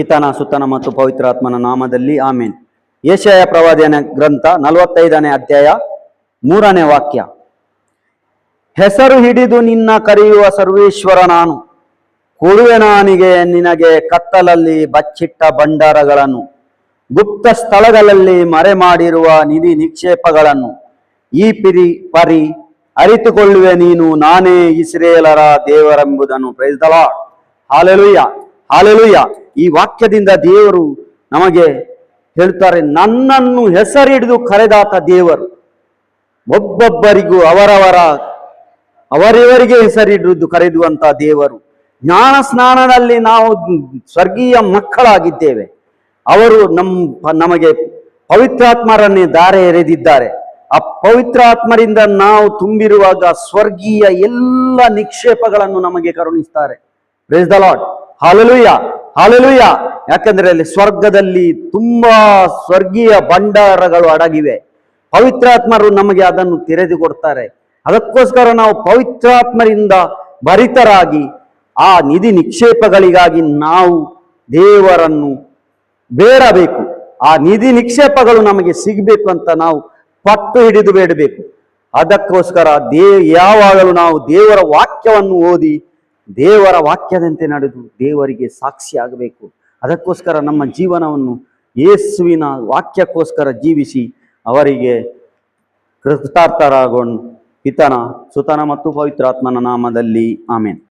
ಪಿತನ ಸುತನ ಮತ್ತು ಪವಿತ್ರಾತ್ಮನ ನಾಮದಲ್ಲಿ ಆಮೇನ್. ಯೆಶಾಯ ಪ್ರವಾದನೆ ಗ್ರಂಥ 45ನೇ ಅಧ್ಯಾಯ 3ನೇ ವಾಕ್ಯ. ಹೆಸರು ಹಿಡಿದು ನಿನ್ನ ಕರೆಯುವ ಸರ್ವೇಶ್ವರ ನಾನು, ಕೊಡುವೆನಾನಿಗೆ ನಿನಗೆ ಕತ್ತಲಲ್ಲಿ ಬಚ್ಚಿಟ್ಟ ಭಂಡಾರಗಳನ್ನು, ಗುಪ್ತ ಸ್ಥಳಗಳಲ್ಲಿ ಮರೆ ಮಾಡಿರುವ ನಿಧಿ ನಿಕ್ಷೇಪಗಳನ್ನು ಈ ಪರಿ ಅರಿತುಕೊಳ್ಳುವೆ ನೀನು, ನಾನೇ ಇಸ್ರೇಲರ ದೇವರೆಂಬುದನ್ನು. Praise the Lord. Hallelujah, hallelujah. ಈ ವಾಕ್ಯದಿಂದ ದೇವರು ನಮಗೆ ಹೇಳ್ತಾರೆ, ನನ್ನನ್ನು ಹೆಸರಿಡಿದು ಕರೆದಾತ ದೇವರು. ಒಬ್ಬೊಬ್ಬರಿಗೂ ಅವರವರಿಗೆ ಹೆಸರಿಡುವುದು ಕರೆದುವಂತ ದೇವರು. ಜ್ಞಾನ ಸ್ನಾನದಲ್ಲಿ ನಾವು ಸ್ವರ್ಗೀಯ ಮಕ್ಕಳಾಗಿದ್ದೇವೆ. ಅವರು ನಮಗೆ ಪವಿತ್ರಾತ್ಮರನ್ನೇ ದಾರೆ ಎರೆದಿದ್ದಾರೆ. ಆ ಪವಿತ್ರಾತ್ಮರಿಂದ ನಾವು ತುಂಬಿರುವಾಗ ಸ್ವರ್ಗೀಯ ಎಲ್ಲ ನಿಕ್ಷೇಪಗಳನ್ನು ನಮಗೆ ಕರುಣಿಸ್ತಾರೆ. Praise the Lord. Hallelujah, hallelujah. ಯಾಕಂದ್ರೆ ಅಲ್ಲಿ ಸ್ವರ್ಗದಲ್ಲಿ ತುಂಬಾ ಸ್ವರ್ಗೀಯ ಭಂಡಾರಗಳು ಅಡಗಿವೆ. ಪವಿತ್ರಾತ್ಮರು ನಮಗೆ ಅದನ್ನು ತೆರೆದು ಕೊಡ್ತಾರೆ. ಅದಕ್ಕೋಸ್ಕರ ನಾವು ಪವಿತ್ರಾತ್ಮರಿಂದ ಭರಿತರಾಗಿ ಆ ನಿಧಿ ನಿಕ್ಷೇಪಗಳಿಗಾಗಿ ನಾವು ದೇವರನ್ನು ಬೇಡಬೇಕು. ಆ ನಿಧಿ ನಿಕ್ಷೇಪಗಳು ನಮಗೆ ಸಿಗಬೇಕು ಅಂತ ನಾವು ಪಟ್ಟು ಹಿಡಿದು ಬೇಡಬೇಕು. ಅದಕ್ಕೋಸ್ಕರ ಯಾವಾಗಲೂ ನಾವು ದೇವರ ವಾಕ್ಯವನ್ನು ಓದಿ ದೇವರ ವಾಕ್ಯದಂತೆ ನಡೆದು ದೇವರಿಗೆ ಸಾಕ್ಷಿ ಆಗಬೇಕು. ಅದಕ್ಕೋಸ್ಕರ ನಮ್ಮ ಜೀವನವನ್ನು ಯೇಸುವಿನ ವಾಕ್ಯಕ್ಕೋಸ್ಕರ ಜೀವಿಸಿ ಅವರಿಗೆ ಕೃತಾರ್ಥರಾಗೋಣ. ಪಿತನ ಸುತನ ಮತ್ತು ಪವಿತ್ರಾತ್ಮನ ನಾಮದಲ್ಲಿ ಆಮೇನ್.